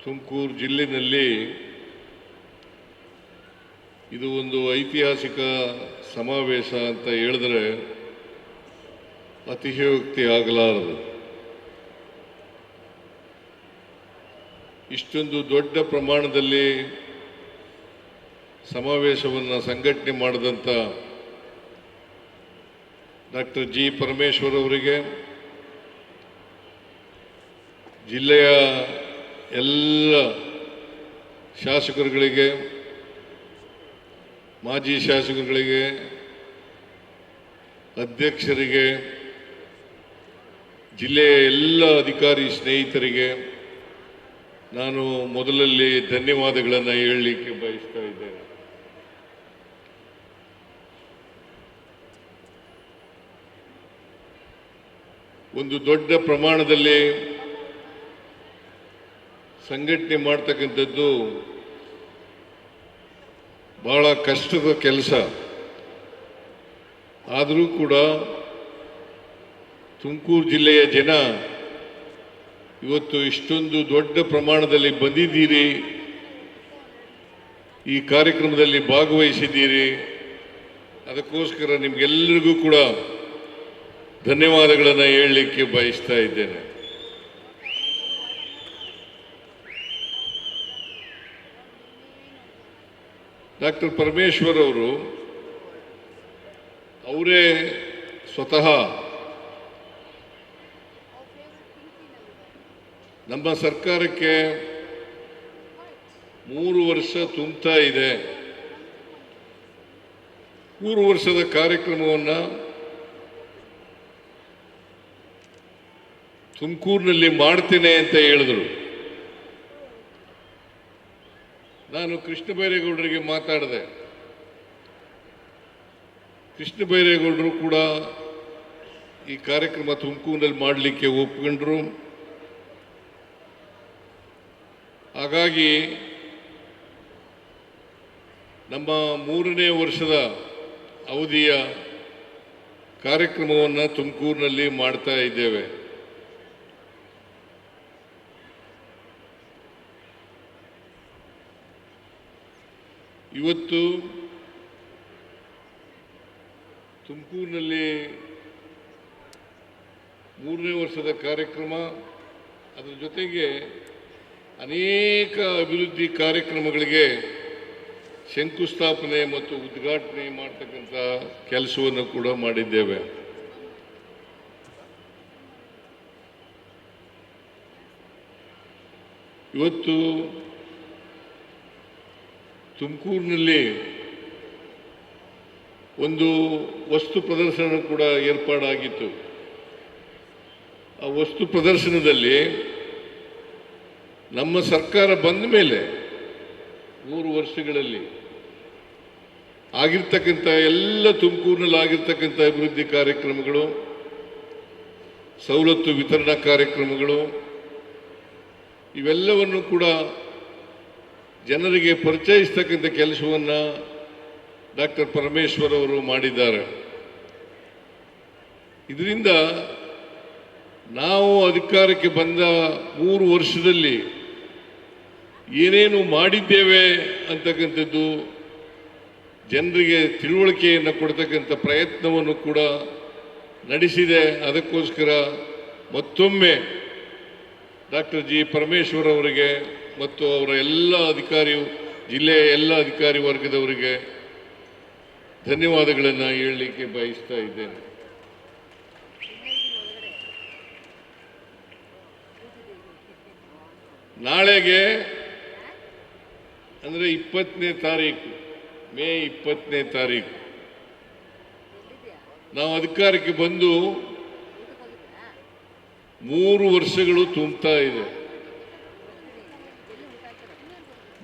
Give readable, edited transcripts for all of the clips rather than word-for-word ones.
ತುಮಕೂರು ಜಿಲ್ಲೆಯಲ್ಲಿ ಇದು ಒಂದು ಐತಿಹಾಸಿಕ ಸಮಾವೇಶ ಅಂತ ಹೇಳಿದ್ರೆ ಅತಿಶಯೋಕ್ತಿ ಆಗಲಾರದು. ಇಷ್ಟೊಂದು ದೊಡ್ಡ ಪ್ರಮಾಣದಲ್ಲಿ ಸಮಾವೇಶವನ್ನು ಸಂಘಟನೆ ಮಾಡಿದಂಥ ಡಾಕ್ಟರ್ ಜಿ ಪರಮೇಶ್ವರ್ ಅವರಿಗೆ, ಜಿಲ್ಲೆಯ ಎಲ್ಲ ಶಾಸಕರುಗಳಿಗೆ, ಮಾಜಿ ಶಾಸಕರುಗಳಿಗೆ, ಅಧ್ಯಕ್ಷರಿಗೆ, ಜಿಲ್ಲೆಯ ಎಲ್ಲ ಅಧಿಕಾರಿ ಸ್ನೇಹಿತರಿಗೆ ನಾನು ಮೊದಲಲ್ಲಿ ಧನ್ಯವಾದಗಳನ್ನು ಹೇಳಲಿಕ್ಕೆ ಬಯಸ್ತಾ ಇದ್ದೇನೆ. ಒಂದು ದೊಡ್ಡ ಪ್ರಮಾಣದಲ್ಲಿ ಸಂಘಟನೆ ಮಾಡ್ತಕ್ಕಂಥದ್ದು ಬಹಳ ಕಷ್ಟದ ಕೆಲಸ. ಆದರೂ ಕೂಡ ತುಮಕೂರು ಜಿಲ್ಲೆಯ ಜನ ಇವತ್ತು ಇಷ್ಟೊಂದು ದೊಡ್ಡ ಪ್ರಮಾಣದಲ್ಲಿ ಬಂದಿದ್ದೀರಿ, ಈ ಕಾರ್ಯಕ್ರಮದಲ್ಲಿ ಭಾಗವಹಿಸಿದ್ದೀರಿ. ಅದಕ್ಕೋಸ್ಕರ ನಿಮಗೆಲ್ಲರಿಗೂ ಕೂಡ ಧನ್ಯವಾದಗಳನ್ನು ಹೇಳಲಿಕ್ಕೆ ಬಯಸ್ತಾ ಇದ್ದೇನೆ. ಡಾಕ್ಟರ್ ಪರಮೇಶ್ವರ್ ಅವರೇ ಸ್ವತಃ ನಮ್ಮ ಸರ್ಕಾರಕ್ಕೆ 3 ವರ್ಷ ತುಂಬುತ್ತಾ ಇದೆ. 3 ವರ್ಷದ ಕಾರ್ಯಕ್ರಮವನ್ನು ತುಮಕೂರಿನಲ್ಲಿ ಮಾಡ್ತೇನೆ ಅಂತ ಹೇಳಿದರು. ನಾನು ಕೃಷ್ಣ ಬೈರೇಗೌಡರಿಗೆ ಮಾತಾಡಿದೆ. ಕೃಷ್ಣ ಬೈರೇಗೌಡರು ಕೂಡ ಈ ಕಾರ್ಯಕ್ರಮ ತುಮಕೂರಿನಲ್ಲಿ ಮಾಡಲಿಕ್ಕೆ ಒಪ್ಪಿಕೊಂಡ್ರು. ಹಾಗಾಗಿ ನಮ್ಮ 3ನೇ ವರ್ಷದ ಅವಧಿಯ ಕಾರ್ಯಕ್ರಮವನ್ನು ತುಮಕೂರಿನಲ್ಲಿ ಮಾಡ್ತಾ ಇದ್ದೇವೆ. ಇವತ್ತು ತುಮಕೂರಿನಲ್ಲಿ 3ನೇ ವರ್ಷದ ಕಾರ್ಯಕ್ರಮ, ಅದರ ಜೊತೆಗೆ ಅನೇಕ ಅಭಿವೃದ್ಧಿ ಕಾರ್ಯಕ್ರಮಗಳಿಗೆ ಶಂಕುಸ್ಥಾಪನೆ ಮತ್ತು ಉದ್ಘಾಟನೆ ಮಾಡತಕ್ಕಂಥ ಕೆಲಸವನ್ನು ಕೂಡ ಮಾಡಿದ್ದೇವೆ. ಇವತ್ತು ತುಮಕೂರಿನಲ್ಲಿ ಒಂದು ವಸ್ತು ಪ್ರದರ್ಶನ ಕೂಡ ಏರ್ಪಾಡಾಗಿತ್ತು. ಆ ವಸ್ತು ಪ್ರದರ್ಶನದಲ್ಲಿ ನಮ್ಮ ಸರ್ಕಾರ ಬಂದ ಮೇಲೆ 3 ವರ್ಷಗಳಲ್ಲಿ ಆಗಿರ್ತಕ್ಕಂಥ ಎಲ್ಲ ತುಮಕೂರಿನಲ್ಲಿ ಆಗಿರ್ತಕ್ಕಂಥ ಅಭಿವೃದ್ಧಿ ಕಾರ್ಯಕ್ರಮಗಳು, ಸವಲತ್ತು ವಿತರಣಾ ಕಾರ್ಯಕ್ರಮಗಳು, ಇವೆಲ್ಲವನ್ನು ಕೂಡ ಜನರಿಗೆ ಪರಿಚಯಿಸ್ತಕ್ಕಂಥ ಕೆಲಸವನ್ನು ಡಾಕ್ಟರ್ ಪರಮೇಶ್ವರ್ ಅವರು ಮಾಡಿದ್ದಾರೆ. ಇದರಿಂದ ನಾವು ಅಧಿಕಾರಕ್ಕೆ ಬಂದ 3 ವರ್ಷದಲ್ಲಿ ಏನೇನು ಮಾಡಿದ್ದೇವೆ ಅಂತಕ್ಕಂಥದ್ದು ಜನರಿಗೆ ತಿಳುವಳಿಕೆಯನ್ನು ಕೊಡ್ತಕ್ಕಂಥ ಪ್ರಯತ್ನವನ್ನು ಕೂಡ ನಡೆಸಿದೆ. ಅದಕ್ಕೋಸ್ಕರ ಮತ್ತೊಮ್ಮೆ ಡಾಕ್ಟರ್ ಜಿ ಪರಮೇಶ್ವರ್ ಅವರಿಗೆ ಮತ್ತು ಅವರ ಎಲ್ಲ ಜಿಲ್ಲೆಯ ಎಲ್ಲ ಅಧಿಕಾರಿ ವರ್ಗದವರಿಗೆ ಧನ್ಯವಾದಗಳನ್ನು ಹೇಳಲಿಕ್ಕೆ ಬಯಸ್ತಾ ಇದ್ದೇನೆ. ನಾಳೆಗೆ ಅಂದರೆ 20ನೇ ತಾರೀಕು, ಮೇ 20ನೇ ತಾರೀಕು ನಾವು ಅಧಿಕಾರಕ್ಕೆ ಬಂದು 3 ವರ್ಷಗಳು ತುಂಬುತ್ತಾ ಇದೆ.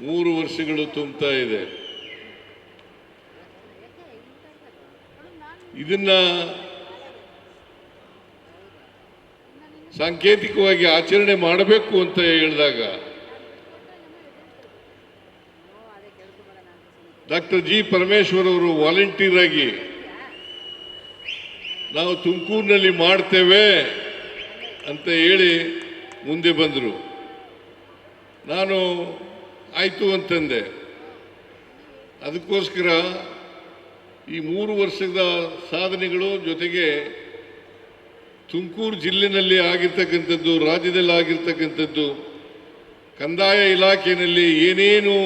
3 ವರ್ಷಗಳು ತುಂಬುತ್ತಾ ಇದೆ. ಇದನ್ನ ಸಾಂಕೇತಿಕವಾಗಿ ಆಚರಣೆ ಮಾಡಬೇಕು ಅಂತ ಹೇಳಿದಾಗ ಡಾಕ್ಟರ್ ಜಿ ಪರಮೇಶ್ವರ್ ಅವರು ವಾಲಂಟಿಯರ್ ಆಗಿ ನಾವು ತುಮಕೂರಿನಲ್ಲಿ ಮಾಡ್ತೇವೆ ಅಂತ ಹೇಳಿ ಮುಂದೆ ಬಂದರು. ನಾನು ಆಯಿತು ಅಂತಂದೆ. ಅದಕ್ಕೋಸ್ಕರ ಈ 3 ವರ್ಷದ ಸಾಧನೆಗಳು ಜೊತೆಗೆ ತುಮಕೂರು ಜಿಲ್ಲೆಯಲ್ಲಿ ಆಗಿರ್ತಕ್ಕಂಥದ್ದು, ರಾಜ್ಯದಲ್ಲಿ ಆಗಿರ್ತಕ್ಕಂಥದ್ದು, ಕಂದಾಯ ಇಲಾಖೆಯಲ್ಲಿ ಏನೇನು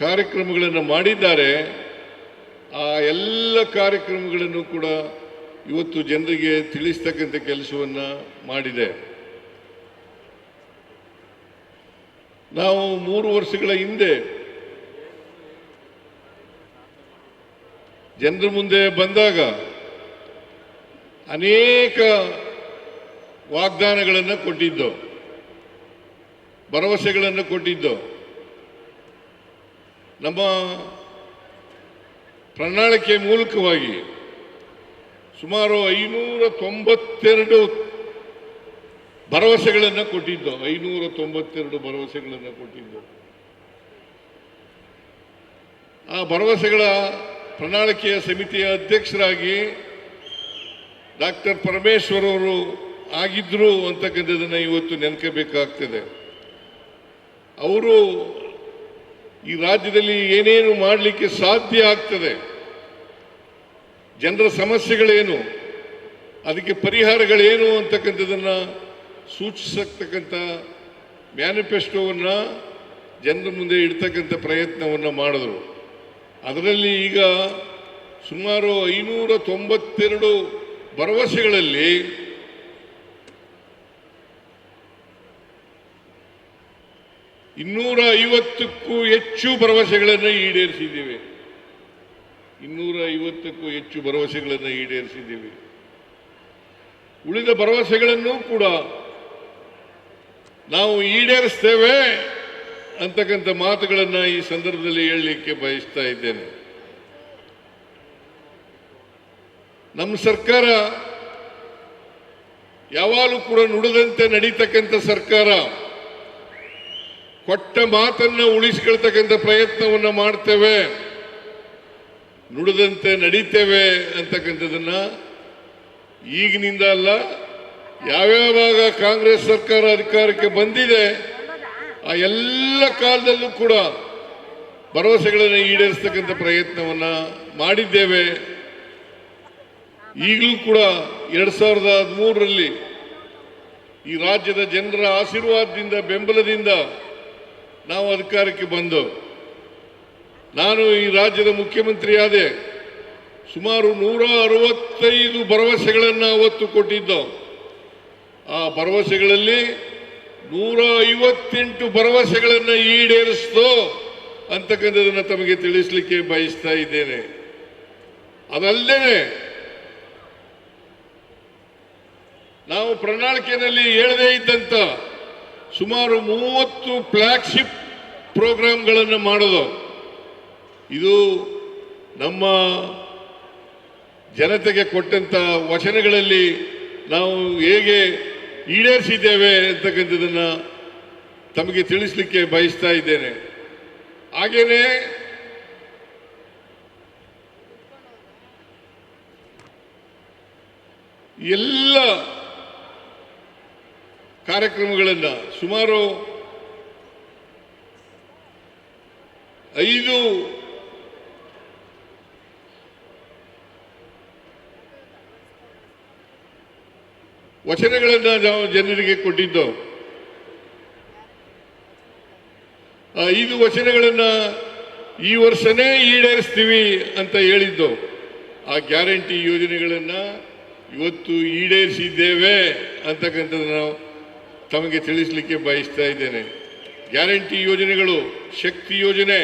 ಕಾರ್ಯಕ್ರಮಗಳನ್ನು ಮಾಡಿದ್ದಾರೆ ಆ ಎಲ್ಲ ಕಾರ್ಯಕ್ರಮಗಳನ್ನು ಕೂಡ ಇವತ್ತು ಜನರಿಗೆ ತಿಳಿಸ್ತಕ್ಕಂಥ ಕೆಲಸವನ್ನು ಮಾಡಿದೆ. ನಾವು 3 ವರ್ಷಗಳ ಹಿಂದೆ ಜನರ ಮುಂದೆ ಬಂದಾಗ ಅನೇಕ ವಾಗ್ದಾನಗಳನ್ನು ಕೊಟ್ಟಿದ್ದು, ಭರವಸೆಗಳನ್ನು ಕೊಟ್ಟಿದ್ದು. ನಮ್ಮ ಪ್ರಣಾಳಿಕೆ ಮೂಲಕವಾಗಿ ಸುಮಾರು 592 ಭರವಸೆಗಳನ್ನು ಕೊಟ್ಟಿದ್ದು. 592 ಭರವಸೆಗಳನ್ನು ಕೊಟ್ಟಿದ್ದು. ಆ ಭರವಸೆಗಳ ಪ್ರಣಾಳಿಕೆಯ ಸಮಿತಿಯ ಅಧ್ಯಕ್ಷರಾಗಿ ಡಾಕ್ಟರ್ ಪರಮೇಶ್ವರ್ ಅವರು ಆಗಿದ್ರು ಅಂತಕ್ಕಂಥದ್ದನ್ನು ಇವತ್ತು ನೆನಪಬೇಕಾಗ್ತದೆ. ಅವರು ಈ ರಾಜ್ಯದಲ್ಲಿ ಏನೇನು ಮಾಡಲಿಕ್ಕೆ ಸಾಧ್ಯ ಆಗ್ತದೆ, ಜನರ ಸಮಸ್ಯೆಗಳೇನು, ಅದಕ್ಕೆ ಪರಿಹಾರಗಳೇನು ಅಂತಕ್ಕಂಥದ್ದನ್ನು ಸೂಚಿಸತಕ್ಕಂಥ ಮ್ಯಾನಿಫೆಸ್ಟೋವನ್ನು ಜನರ ಮುಂದೆ ಇಡ್ತಕ್ಕಂಥ ಪ್ರಯತ್ನವನ್ನು ಮಾಡಿದ್ರು. ಅದರಲ್ಲಿ ಈಗ ಸುಮಾರು 592 ಭರವಸೆಗಳಲ್ಲಿ 250ಕ್ಕೂ ಹೆಚ್ಚು ಭರವಸೆಗಳನ್ನು ಈಡೇರಿಸಿದ್ದೀವಿ. 250ಕ್ಕೂ ಹೆಚ್ಚು ಭರವಸೆಗಳನ್ನು ಈಡೇರಿಸಿದ್ದೀವಿ. ಉಳಿದ ಭರವಸೆಗಳನ್ನು ಕೂಡ ನಾವು ಈಡೇರಿಸ್ತೇವೆ ಅಂತಕ್ಕಂಥ ಮಾತುಗಳನ್ನು ಈ ಸಂದರ್ಭದಲ್ಲಿ ಹೇಳಲಿಕ್ಕೆ ಬಯಸ್ತಾ ಇದ್ದೇನೆ. ನಮ್ಮ ಸರ್ಕಾರ ಯಾವಾಗಲೂ ಕೂಡ ನುಡಿದಂತೆ ನಡೀತಕ್ಕಂಥ ಸರ್ಕಾರ. ಕೊಟ್ಟ ಮಾತನ್ನು ಉಳಿಸಿಕೊಳ್ತಕ್ಕಂಥ ಪ್ರಯತ್ನವನ್ನು ಮಾಡ್ತೇವೆ, ನುಡಿದಂತೆ ನಡೀತೇವೆ ಅಂತಕ್ಕಂಥದ್ದನ್ನ ಈಗಿನಿಂದ ಅಲ್ಲ, ಯಾವ್ಯಾವಾಗ ಕಾಂಗ್ರೆಸ್ ಸರ್ಕಾರ ಅಧಿಕಾರಕ್ಕೆ ಬಂದಿದೆ ಆ ಎಲ್ಲ ಕಾಲದಲ್ಲೂ ಕೂಡ ಭರವಸೆಗಳನ್ನು ಈಡೇರಿಸತಕ್ಕಂಥ ಪ್ರಯತ್ನವನ್ನು ಮಾಡಿದ್ದೇವೆ. ಈಗಲೂ ಕೂಡ 2013ರಲ್ಲಿ ಈ ರಾಜ್ಯದ ಜನರ ಆಶೀರ್ವಾದದಿಂದ, ಬೆಂಬಲದಿಂದ ನಾವು ಅಧಿಕಾರಕ್ಕೆ ಬಂದು, ನಾನು ಈ ರಾಜ್ಯದ ಮುಖ್ಯಮಂತ್ರಿಯಾದೆ. ಸುಮಾರು 165 ಭರವಸೆಗಳನ್ನು ಅವತ್ತು ಕೊಟ್ಟಿದ್ದು. ಆ ಭರವಸೆಗಳಲ್ಲಿ 158 ಭರವಸೆಗಳನ್ನು ಈಡೇರಿಸಿತು ಅಂತಕ್ಕಂಥದ್ದನ್ನು ತಮಗೆ ತಿಳಿಸಲಿಕ್ಕೆ ಬಯಸ್ತಾ ಇದ್ದೇನೆ. ಅದಲ್ಲದೆ ನಾವು ಪ್ರಣಾಳಿಕೆಯಲ್ಲಿ ಹೇಳದೇ ಇದ್ದಂತ ಸುಮಾರು 30 ಫ್ಲಾಗ್ಶಿಪ್ ಪ್ರೋಗ್ರಾಂಗಳನ್ನು ಮಾಡೋದು. ಇದು ನಮ್ಮ ಜನತೆಗೆ ಕೊಟ್ಟಂತ ವಚನಗಳಲ್ಲಿ ನಾವು ಹೇಗೆ ಈಡೇರಿಸಿದ್ದೇವೆ ಅಂತಕ್ಕಂಥದ್ದನ್ನು ತಮಗೆ ತಿಳಿಸಲಿಕ್ಕೆ ಬಯಸ್ತಾ ಇದ್ದೇನೆ. ಹಾಗೇನೆ ಎಲ್ಲ ಕಾರ್ಯಕ್ರಮಗಳನ್ನು ಸುಮಾರು 5 ವಚನಗಳನ್ನು ನಾವು ಜನರಿಗೆ ಕೊಟ್ಟಿದ್ದು. ಆ 5 ವಚನಗಳನ್ನು ಈ ವರ್ಷನೇ ಈಡೇರಿಸ್ತೀವಿ ಅಂತ ಹೇಳಿದ್ದು. ಆ ಗ್ಯಾರಂಟಿ ಯೋಜನೆಗಳನ್ನು ಇವತ್ತು ಈಡೇರಿಸಿದ್ದೇವೆ ಅಂತಕ್ಕಂಥದ್ದನ್ನು ನಾವು ತಮಗೆ ತಿಳಿಸಲಿಕ್ಕೆ ಬಯಸ್ತಾ ಇದ್ದೇನೆ. ಗ್ಯಾರಂಟಿ ಯೋಜನೆಗಳು ಶಕ್ತಿ ಯೋಜನೆ,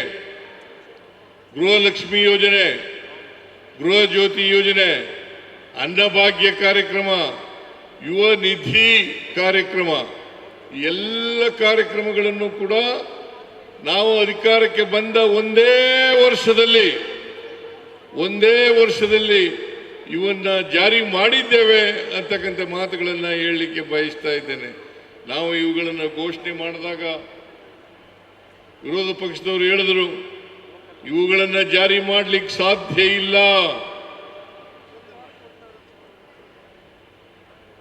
ಗೃಹಲಕ್ಷ್ಮಿ ಯೋಜನೆ, ಗೃಹ ಜ್ಯೋತಿ ಯೋಜನೆ, ಅನ್ನಭಾಗ್ಯ ಕಾರ್ಯಕ್ರಮ, ಯುವ ನಿಧಿ ಕಾರ್ಯಕ್ರಮ, ಎಲ್ಲ ಕಾರ್ಯಕ್ರಮಗಳನ್ನು ಕೂಡ ನಾವು ಅಧಿಕಾರಕ್ಕೆ ಬಂದ ಒಂದೇ ವರ್ಷದಲ್ಲಿ ಇವನ್ನ ಜಾರಿ ಮಾಡಿದ್ದೇವೆ ಅಂತಕ್ಕಂಥ ಮಾತುಗಳನ್ನು ಹೇಳಲಿಕ್ಕೆ ಬಯಸ್ತಾ ಇದ್ದೇನೆ. ನಾವು ಇವುಗಳನ್ನು ಘೋಷಣೆ ಮಾಡಿದಾಗ ವಿರೋಧ ಪಕ್ಷದವರು ಹೇಳಿದರು, ಇವುಗಳನ್ನು ಜಾರಿ ಮಾಡಲಿಕ್ಕೆ ಸಾಧ್ಯ ಇಲ್ಲ,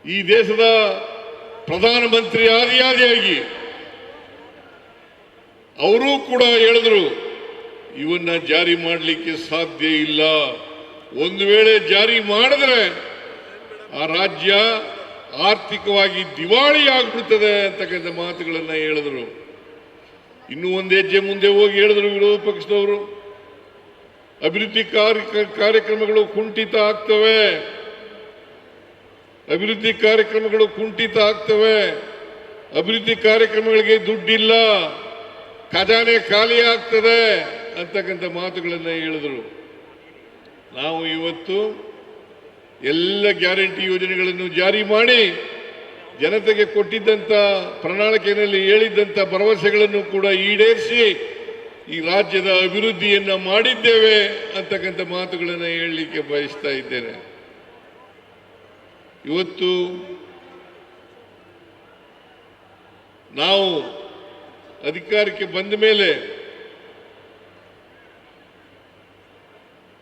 ಈ ದೇಶದ ಪ್ರಧಾನಮಂತ್ರಿ ಆದಿಯಾಗಿ ಅವರೂ ಕೂಡ ಹೇಳಿದ್ರು ಇವನ್ನ ಜಾರಿ ಮಾಡಲಿಕ್ಕೆ ಸಾಧ್ಯ ಇಲ್ಲ. ಒಂದು ವೇಳೆ ಜಾರಿ ಮಾಡಿದ್ರೆ ಆ ರಾಜ್ಯ ಆರ್ಥಿಕವಾಗಿ ದಿವಾಳಿ ಆಗ್ಬಿಡ್ತದೆ ಅಂತಕ್ಕಂಥ ಮಾತುಗಳನ್ನ ಹೇಳಿದ್ರು. ಇನ್ನೂ ಒಂದು ಹೆಜ್ಜೆ ಮುಂದೆ ಹೋಗಿ ಹೇಳಿದ್ರು ವಿರೋಧ ಪಕ್ಷದವರು, ಅಭಿವೃದ್ಧಿ ಕಾರ್ಯಕ್ರಮಗಳು ಕುಂಠಿತ ಆಗ್ತವೆ, ಅಭಿವೃದ್ಧಿ ಕಾರ್ಯಕ್ರಮಗಳು ಕುಂಠಿತ ಆಗ್ತವೆ, ಅಭಿವೃದ್ಧಿ ಕಾರ್ಯಕ್ರಮಗಳಿಗೆ ದುಡ್ಡಿಲ್ಲ, ಖಜಾನೆ ಖಾಲಿ ಆಗ್ತದೆ ಅಂತಕ್ಕಂಥ ಮಾತುಗಳನ್ನು ಹೇಳಿದರು. ನಾವು ಇವತ್ತು ಎಲ್ಲ ಗ್ಯಾರಂಟಿ ಯೋಜನೆಗಳನ್ನು ಜಾರಿ ಮಾಡಿ ಜನತೆಗೆ ಕೊಟ್ಟಿದ್ದಂಥ ಪ್ರಣಾಳಿಕೆಯಲ್ಲಿ ಹೇಳಿದ್ದಂಥ ಭರವಸೆಗಳನ್ನು ಕೂಡ ಈಡೇರಿಸಿ ಈ ರಾಜ್ಯದ ಅಭಿವೃದ್ಧಿಯನ್ನ ಮಾಡಿದ್ದೇವೆ ಅಂತಕ್ಕಂಥ ಮಾತುಗಳನ್ನು ಹೇಳಲಿಕ್ಕೆ ಬಯಸ್ತಾ ಇದ್ದೇನೆ. ಇವತ್ತು ನಾವು ಅಧಿಕಾರಕ್ಕೆ ಬಂದ ಮೇಲೆ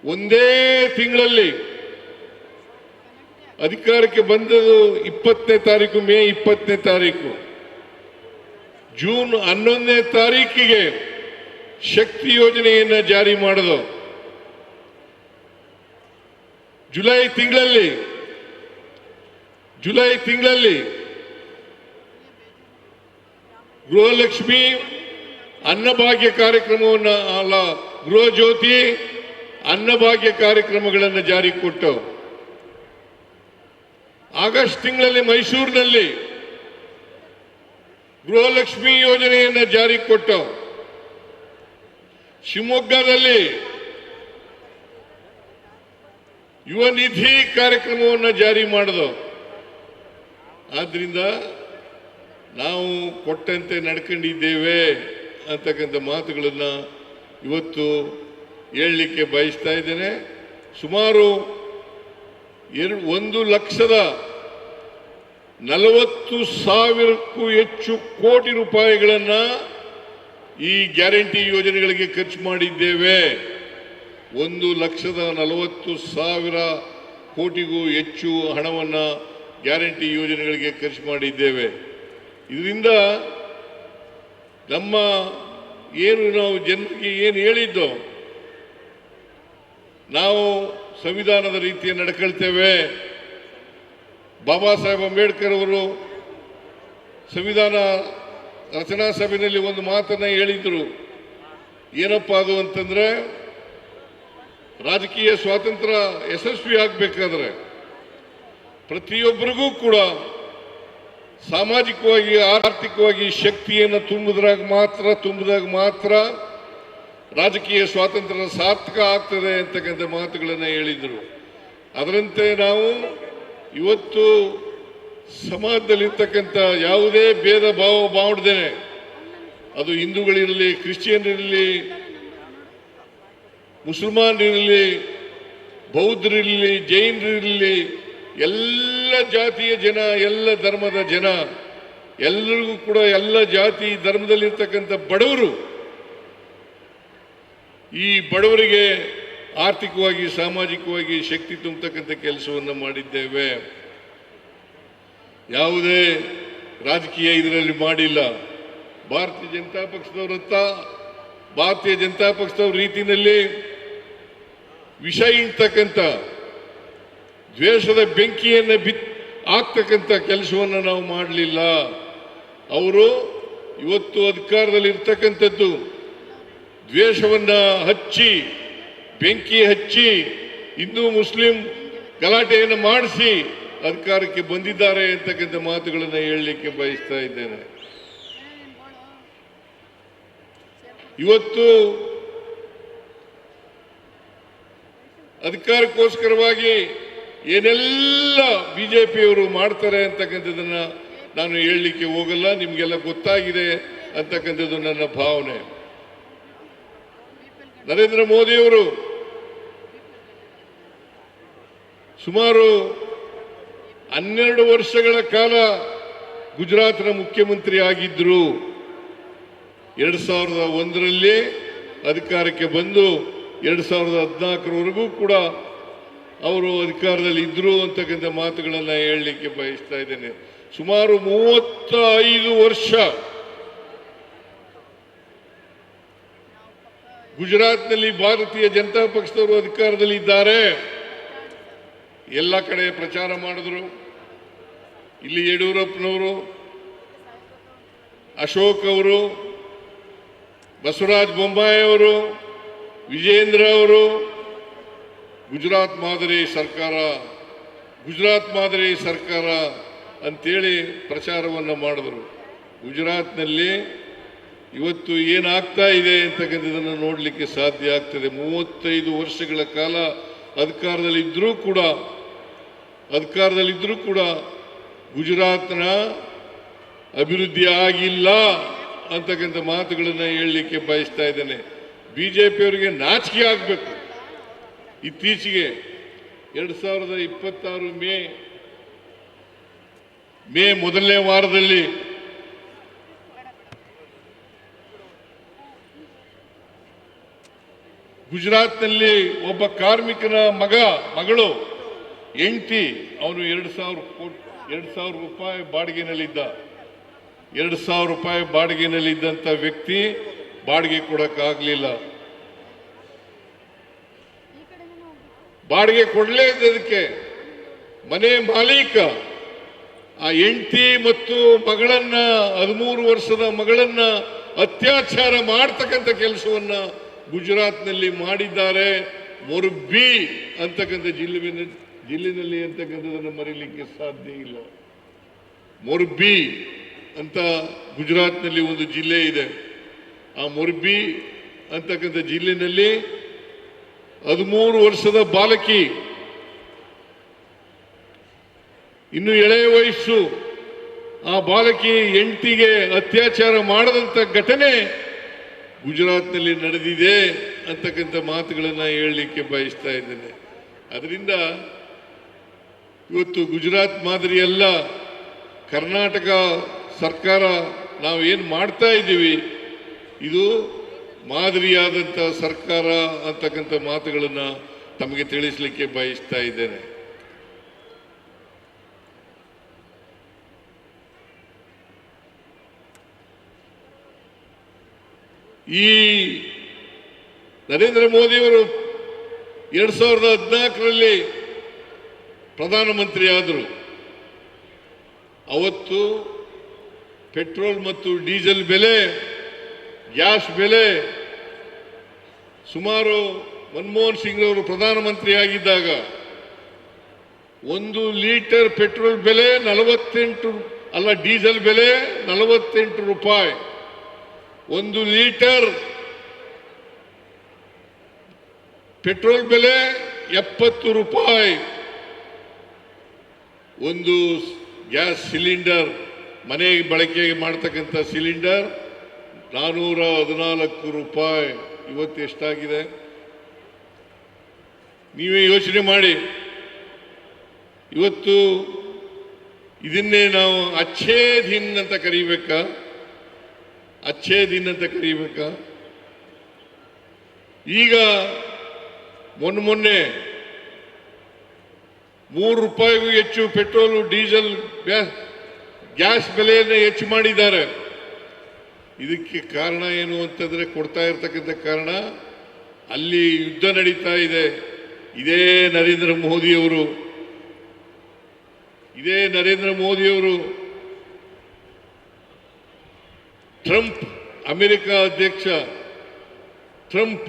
ಒಂದೇ ತಿಂಗಳಲ್ಲಿ ಅಧಿಕಾರಕ್ಕೆ ಬಂದದು 20ನೇ ತಾರೀಕು, ಮೇ 20ನೇ ತಾರೀಕು, ಜೂನ್ 11ನೇ ತಾರೀಕಿಗೆ ಶಕ್ತಿ ಯೋಜನೆಯನ್ನ ಜಾರಿ ಮಾಡೋದು. ಜುಲೈ ತಿಂಗಳಲ್ಲಿ ಗೃಹಲಕ್ಷ್ಮಿ ಅನ್ನಭಾಗ್ಯ ಕಾರ್ಯಕ್ರಮವನ್ನು ಅಲ್ಲ, ಗೃಹ ಜ್ಯೋತಿ ಅನ್ನಭಾಗ್ಯ ಕಾರ್ಯಕ್ರಮಗಳನ್ನು ಜಾರಿ ಕೊಟ್ಟು, ಆಗಸ್ಟ್ ತಿಂಗಳಲ್ಲಿ ಮೈಸೂರಿನಲ್ಲಿ ಗೃಹಲಕ್ಷ್ಮಿ ಯೋಜನೆಯನ್ನು ಜಾರಿ ಕೊಟ್ಟು, ಶಿವಮೊಗ್ಗದಲ್ಲಿ ಯುವ ನಿಧಿ ಕಾರ್ಯಕ್ರಮವನ್ನು ಜಾರಿ ಮಾಡಿದವು. ಆದ್ರಿಂದ ನಾವು ಕೊಟ್ಟಂತೆ ನಡ್ಕೊಂಡಿದ್ದೇವೆ ಅಂತಕ್ಕಂಥ ಮಾತುಗಳನ್ನು ಇವತ್ತು ಹೇಳಲಿಕ್ಕೆ ಬಯಸ್ತಾ ಇದ್ದೇನೆ. ಸುಮಾರು 1,40,000ಕ್ಕೂ ಹೆಚ್ಚು ಕೋಟಿ ರೂಪಾಯಿಗಳನ್ನು ಈ ಗ್ಯಾರಂಟಿ ಯೋಜನೆಗಳಿಗೆ ಖರ್ಚು ಮಾಡಿದ್ದೇವೆ. 1,40,000 ಕೋಟಿಗೂ ಹೆಚ್ಚು ಹಣವನ್ನು ಗ್ಯಾರಂಟಿ ಯೋಜನೆಗಳಿಗೆ ಖರ್ಚು ಮಾಡಿದ್ದೇವೆ. ಇದರಿಂದ ನಮ್ಮ ನಾವು ಜನರಿಗೆ ಏನು ಹೇಳಿದ್ದೋ, ನಾವು ಸಂವಿಧಾನದ ರೀತಿಯ ನಡ್ಕೊಳ್ತೇವೆ. ಬಾಬಾ ಸಾಹೇಬ್ ಅಂಬೇಡ್ಕರ್ ಅವರು ಸಂವಿಧಾನ ರಚನಾ ಸಭೆಯಲ್ಲಿ ಒಂದು ಮಾತನ್ನ ಹೇಳಿದ್ರು. ಏನಪ್ಪ ಅದು ಅಂತಂದ್ರೆ, ರಾಜಕೀಯ ಸ್ವಾತಂತ್ರ್ಯ ಯಶಸ್ವಿ ಆಗಬೇಕಾದ್ರೆ ಪ್ರತಿಯೊಬ್ಬರಿಗೂ ಕೂಡ ಸಾಮಾಜಿಕವಾಗಿ ಆರ್ಥಿಕವಾಗಿ ಶಕ್ತಿಯನ್ನು ತುಂಬಿದಾಗ ಮಾತ್ರ ರಾಜಕೀಯ ಸ್ವಾತಂತ್ರ್ಯ ಸಾರ್ಥಕ ಆಗ್ತದೆ ಅಂತಕ್ಕಂಥ ಮಾತುಗಳನ್ನು ಹೇಳಿದರು. ಅದರಂತೆ ನಾವು ಇವತ್ತು ಸಮಾಜದಲ್ಲಿರ್ತಕ್ಕಂಥ ಯಾವುದೇ ಭೇದ ಭಾವ ಮಾಡದೇನೆ, ಅದು ಹಿಂದೂಗಳಿರಲಿ, ಕ್ರಿಶ್ಚಿಯನ್ರಿರಲಿ, ಮುಸಲ್ಮಾನರಿರಲಿ, ಬೌದ್ಧರಿರಲಿ, ಜೈನರಿರಲಿ, ಎಲ್ಲ ಜಾತಿಯ ಜನ, ಎಲ್ಲ ಧರ್ಮದ ಜನ, ಎಲ್ಲರಿಗೂ ಕೂಡ ಎಲ್ಲ ಜಾತಿ ಧರ್ಮದಲ್ಲಿರ್ತಕ್ಕಂಥ ಬಡವರು, ಈ ಬಡವರಿಗೆ ಆರ್ಥಿಕವಾಗಿ ಸಾಮಾಜಿಕವಾಗಿ ಶಕ್ತಿ ತುಂಬತಕ್ಕಂಥ ಕೆಲಸವನ್ನು ಮಾಡಿದ್ದೇವೆ. ಯಾವುದೇ ರಾಜಕೀಯ ಇದರಲ್ಲಿ ಮಾಡಿಲ್ಲ. ಭಾರತೀಯ ಜನತಾ ಪಕ್ಷದವ್ರ ರೀತಿಯಲ್ಲಿ ವಿಷ ಇಡ್ತಕ್ಕಂಥ ದ್ವೇಷದ ಬೆಂಕಿಯನ್ನು ಆಗ್ತಕ್ಕಂಥ ಕೆಲಸವನ್ನು ನಾವು ಮಾಡಲಿಲ್ಲ. ಅವರು ಇವತ್ತು ಅಧಿಕಾರದಲ್ಲಿ ಇರ್ತಕ್ಕಂಥದ್ದು ದ್ವೇಷವನ್ನ ಹಚ್ಚಿ, ಬೆಂಕಿ ಹಚ್ಚಿ, ಹಿಂದೂ ಮುಸ್ಲಿಂ ಗಲಾಟೆಯನ್ನು ಮಾಡಿಸಿ ಅಧಿಕಾರಕ್ಕೆ ಬಂದಿದ್ದಾರೆ ಅಂತಕ್ಕಂಥ ಮಾತುಗಳನ್ನು ಹೇಳಲಿಕ್ಕೆ ಬಯಸ್ತಾ ಇದ್ದೇನೆ. ಇವತ್ತು ಅಧಿಕಾರಕ್ಕೋಸ್ಕರವಾಗಿ ಏನೆಲ್ಲ ಬಿಜೆಪಿಯವರು ಮಾಡ್ತಾರೆ ಅಂತಕ್ಕಂಥದ್ದನ್ನ ನಾನು ಹೇಳಲಿಕ್ಕೆ ಹೋಗಲ್ಲ. ನಿಮಗೆಲ್ಲ ಗೊತ್ತಾಗಿದೆ ಅಂತಕ್ಕಂಥದ್ದು ನನ್ನ ಭಾವನೆ. ನರೇಂದ್ರ ಮೋದಿಯವರು ಸುಮಾರು 12 ವರ್ಷಗಳ ಕಾಲ ಗುಜರಾತ್ನ ಮುಖ್ಯಮಂತ್ರಿ ಆಗಿದ್ದರು. 2001ರಲ್ಲಿ ಅಧಿಕಾರಕ್ಕೆ ಬಂದು 2014ರವರೆಗೂ ಕೂಡ ಅವರು ಅಧಿಕಾರದಲ್ಲಿ ಇದ್ರು ಅಂತಕ್ಕಂಥ ಮಾತುಗಳನ್ನು ಹೇಳಲಿಕ್ಕೆ ಬಯಸ್ತಾ ಇದ್ದೇನೆ. ಸುಮಾರು 35 ವರ್ಷ ಗುಜರಾತ್ನಲ್ಲಿ ಭಾರತೀಯ ಜನತಾ ಪಕ್ಷದವರು ಅಧಿಕಾರದಲ್ಲಿ ಇದ್ದಾರೆ. ಎಲ್ಲ ಕಡೆ ಪ್ರಚಾರ ಮಾಡಿದ್ರು. ಇಲ್ಲಿ ಯಡಿಯೂರಪ್ಪನವರು, ಅಶೋಕ್ ಅವರು, ಬಸವರಾಜ ಬೊಮ್ಮಾಯಿ ಅವರು, ವಿಜೇಂದ್ರ ಅವರು ಗುಜರಾತ್ ಮಾದರಿ ಸರ್ಕಾರ ಅಂತೇಳಿ ಪ್ರಚಾರವನ್ನು ಮಾಡಿದ್ರು. ಗುಜರಾತ್ನಲ್ಲಿ ಇವತ್ತು ಏನಾಗ್ತಾ ಇದೆ ಅಂತಕ್ಕಂಥದ್ದನ್ನು ನೋಡಲಿಕ್ಕೆ ಸಾಧ್ಯ ಆಗ್ತದೆ. 35 ವರ್ಷಗಳ ಕಾಲ ಅಧಿಕಾರದಲ್ಲಿದ್ದರೂ ಕೂಡ ಗುಜರಾತ್ನ ಅಭಿವೃದ್ಧಿ ಆಗಿಲ್ಲ ಅಂತಕ್ಕಂಥ ಮಾತುಗಳನ್ನು ಹೇಳಲಿಕ್ಕೆ ಬಯಸ್ತಾ ಇದ್ದೇನೆ. ಬಿಜೆಪಿಯವರಿಗೆ ನಾಚಿಕೆ ಆಗಬೇಕು. ಇತ್ತೀಚೆಗೆ 2026 ಮೇ ಮೊದಲನೇ ವಾರದಲ್ಲಿ ಗುಜರಾತ್ನಲ್ಲಿ ಒಬ್ಬ ಕಾರ್ಮಿಕನ ಮಗಳು ಹೆಂಡತಿ, ಅವನು 2,000 ರೂಪಾಯಿ ಬಾಡಿಗೆನಲ್ಲಿದ್ದ. 2,000 ರೂಪಾಯಿ ಬಾಡಿಗೆನಲ್ಲಿದ್ದಂಥ ವ್ಯಕ್ತಿ ಬಾಡಿಗೆ ಕೊಡಕ್ಕಾಗಲಿಲ್ಲ. ಬಾಡಿಗೆ ಕೊಡಲೇ ಇದ್ದದಕ್ಕೆ ಮನೆ ಮಾಲೀಕ ಆ ಹೆಂಡತಿ ಮತ್ತು ಮಗಳನ್ನ, 13 ವರ್ಷದ ಮಗಳನ್ನ ಅತ್ಯಾಚಾರ ಮಾಡ್ತಕ್ಕಂಥ ಕೆಲಸವನ್ನ ಗುಜರಾತ್ನಲ್ಲಿ ಮಾಡಿದ್ದಾರೆ. ಮೊರ್ಬಿ ಅಂತಕ್ಕಂಥ ಜಿಲ್ಲೆನಲ್ಲಿ ಅಂತಕ್ಕಂಥದನ್ನು ಮರೀಲಿಕ್ಕೆ ಸಾಧ್ಯ ಇಲ್ಲ. ಮೊರ್ಬಿ ಅಂತ ಗುಜರಾತ್ನಲ್ಲಿ ಒಂದು ಜಿಲ್ಲೆ ಇದೆ. ಆ ಮೊರ್ಬಿ ಅಂತಕ್ಕಂಥ ಜಿಲ್ಲೆನಲ್ಲಿ 13 ವರ್ಷದ ಬಾಲಕಿ, ಇನ್ನು ಎಳೆಯ ವಯಸ್ಸು, ಆ ಬಾಲಕಿ ಹೆಂಡತಿಗೆ ಅತ್ಯಾಚಾರ ಮಾಡದಂತ ಘಟನೆ ಗುಜರಾತ್ನಲ್ಲಿ ನಡೆದಿದೆ ಅಂತಕ್ಕಂಥ ಮಾತುಗಳನ್ನು ಹೇಳಲಿಕ್ಕೆ ಬಯಸ್ತಾ ಇದ್ದೇನೆ. ಅದರಿಂದ ಇವತ್ತು ಗುಜರಾತ್ ಮಾದರಿ ಅಲ್ಲ, ಕರ್ನಾಟಕ ಸರ್ಕಾರ ನಾವು ಏನು ಮಾಡ್ತಾ ಇದ್ದೀವಿ ಇದು ಮಾದರಿಯಾದಂಥ ಸರ್ಕಾರ ಅಂತಕ್ಕಂಥ ಮಾತುಗಳನ್ನು ತಮಗೆ ತಿಳಿಸಲಿಕ್ಕೆ ಬಯಸ್ತಾ ಇದ್ದೇನೆ. ಈ ನರೇಂದ್ರ ಮೋದಿಯವರು 2014ರಲ್ಲಿ ಪ್ರಧಾನಮಂತ್ರಿ ಆದರು. ಅವತ್ತು ಪೆಟ್ರೋಲ್ ಮತ್ತು ಡೀಸೆಲ್ ಬೆಲೆ, ಗ್ಯಾಸ್ ಬೆಲೆ ಸುಮಾರು ಮನಮೋಹನ್ ಸಿಂಗ್ ಅವರು ಪ್ರಧಾನಮಂತ್ರಿ ಆಗಿದ್ದಾಗ 1 ಲೀಟರ್ ಪೆಟ್ರೋಲ್ ಬೆಲೆ 48 ಅಲ್ಲ, ಡೀಸೆಲ್ ಬೆಲೆ 48 ರೂಪಾಯಿ. 1 ಲೀಟರ್ ಪೆಟ್ರೋಲ್ ಬೆಲೆ 70 ರೂಪಾಯಿ. ಒಂದು ಗ್ಯಾಸ್ ಸಿಲಿಂಡರ್, ಮನೆಗೆ ಬಳಕೆಗೆ ಮಾಡ್ತಕ್ಕಂಥ ಸಿಲಿಂಡರ್ 414 ರೂಪಾಯಿ. ಇವತ್ತು ಎಷ್ಟಾಗಿದೆ ನೀವೇ ಯೋಚನೆ ಮಾಡಿ. ಇವತ್ತು ಇದನ್ನೇ ನಾವು ಅಚ್ಛೇ ದಿನ್ ಅಂತ ಕರೀಬೇಕಾ? ಈಗ ಮೊನ್ನೆ 3 ರೂಪಾಯಿಗೂ ಹೆಚ್ಚು ಪೆಟ್ರೋಲು, ಡೀಸೆಲ್, ಗ್ಯಾಸ್ ಬೆಲೆಯನ್ನು ಹೆಚ್ಚು ಮಾಡಿದ್ದಾರೆ. ಇದಕ್ಕೆ ಕಾರಣ ಏನು ಅಂತಂದ್ರೆ, ಕೊಡ್ತಾ ಇರ್ತಕ್ಕಂಥ ಕಾರಣ, ಅಲ್ಲಿ ಯುದ್ಧ ನಡೀತಾ ಇದೆ. ಇದೇ ನರೇಂದ್ರ ಮೋದಿಯವರು ಟ್ರಂಪ್, ಅಮೆರಿಕ ಅಧ್ಯಕ್ಷ ಟ್ರಂಪ್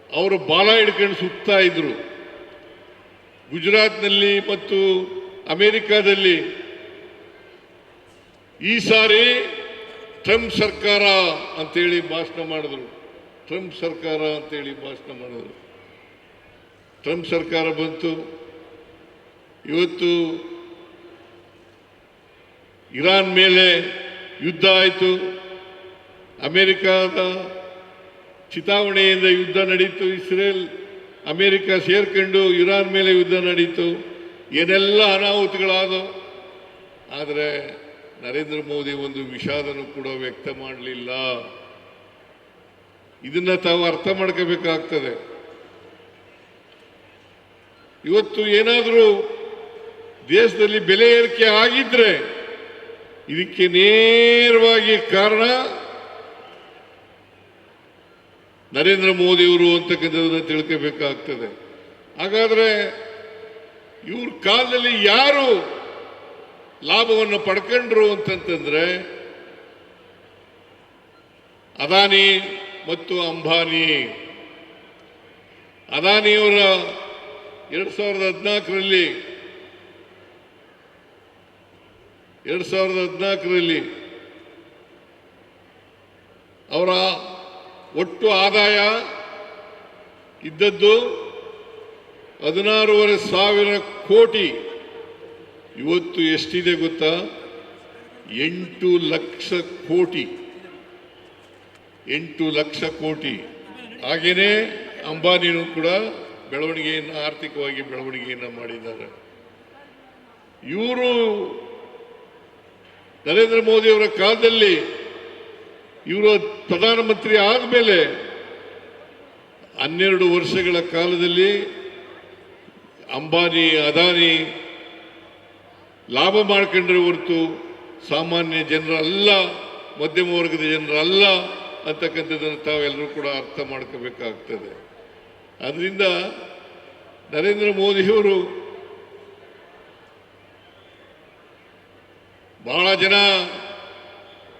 ಅವರು ಬಾಲ ಹಿಡ್ಕೊಂಡು ಸುತ್ತಾ ಇದ್ರು. ಗುಜರಾತ್ನಲ್ಲಿ ಮತ್ತು ಅಮೆರಿಕಾದಲ್ಲಿ ಈ ಸಾರಿ ಟ್ರಂಪ್ ಸರ್ಕಾರ ಅಂತೇಳಿ ಭಾಷಣ ಮಾಡಿದ್ರು. ಟ್ರಂಪ್ ಸರ್ಕಾರ ಬಂತು. ಇವತ್ತು ಇರಾನ್ ಮೇಲೆ ಯುದ್ಧ ಆಯಿತು. ಅಮೆರಿಕದ ಚಿತಾವಣೆಯಿಂದ ಯುದ್ಧ ನಡೀತು. ಇಸ್ರೇಲ್ ಅಮೆರಿಕ ಸೇರ್ಕೊಂಡು ಇರಾನ್ ಮೇಲೆ ಯುದ್ಧ ನಡೀತು. ಏನೆಲ್ಲ ಅನಾಹುತಗಳಾದವು. ಆದರೆ ನರೇಂದ್ರ ಮೋದಿ ಒಂದು ವಿಷಾದನೂ ಕೂಡ ವ್ಯಕ್ತ ಮಾಡಲಿಲ್ಲ. ಇದನ್ನ ತಾವು ಅರ್ಥ ಮಾಡ್ಕೋಬೇಕಾಗ್ತದೆ. ಇವತ್ತು ಏನಾದರೂ ದೇಶದಲ್ಲಿ ಬೆಲೆ ಏರಿಕೆ ಆಗಿದ್ರೆ ಇದಕ್ಕೆ ನೇರವಾಗಿ ಕಾರಣ ನರೇಂದ್ರ ಮೋದಿಯವರು ಅಂತಕ್ಕಂಥದ್ದನ್ನು ತಿಳ್ಕೋಬೇಕಾಗ್ತದೆ. ಹಾಗಾದರೆ ಇವ್ರ ಕಾಲದಲ್ಲಿ ಯಾರು ಲಾಭವನ್ನು ಪಡ್ಕೊಂಡ್ರು ಅಂತಂತಂದ್ರೆ ಅದಾನಿ ಮತ್ತು ಅಂಬಾನಿ. ಅದಾನಿಯವರ 2014ರಲ್ಲಿ ಅವರ ಒಟ್ಟು ಆದಾಯ ಇದ್ದದ್ದು 16,500 ಕೋಟಿ. ಇವತ್ತು ಎಷ್ಟಿದೆ ಗೊತ್ತಾ? 8 ಲಕ್ಷ ಕೋಟಿ. 8 ಲಕ್ಷ ಕೋಟಿ. ಹಾಗೇನೆ ಅಂಬಾನಿನೂ ಕೂಡ ಆರ್ಥಿಕವಾಗಿ ಬೆಳವಣಿಗೆಯನ್ನು ಮಾಡಿದ್ದಾರೆ. ಇವರು ನರೇಂದ್ರ ಮೋದಿಯವರ ಕಾಲದಲ್ಲಿ ಇವರು ಪ್ರಧಾನಮಂತ್ರಿ ಆದಮೇಲೆ 12 ವರ್ಷಗಳ ಕಾಲದಲ್ಲಿ ಅಂಬಾನಿ ಅದಾನಿ ಲಾಭ ಮಾಡ್ಕೊಂಡ್ರೆ ಹೊರತು ಸಾಮಾನ್ಯ ಜನರಲ್ಲ, ಮಧ್ಯಮ ವರ್ಗದ ಜನರಲ್ಲ ಅಂತಕ್ಕಂಥದ್ದನ್ನು ತಾವೆಲ್ಲರೂ ಕೂಡ ಅರ್ಥ ಮಾಡ್ಕೋಬೇಕಾಗ್ತದೆ. ಅದರಿಂದ ನರೇಂದ್ರ ಮೋದಿಯವರು ಬಹಳ ಜನ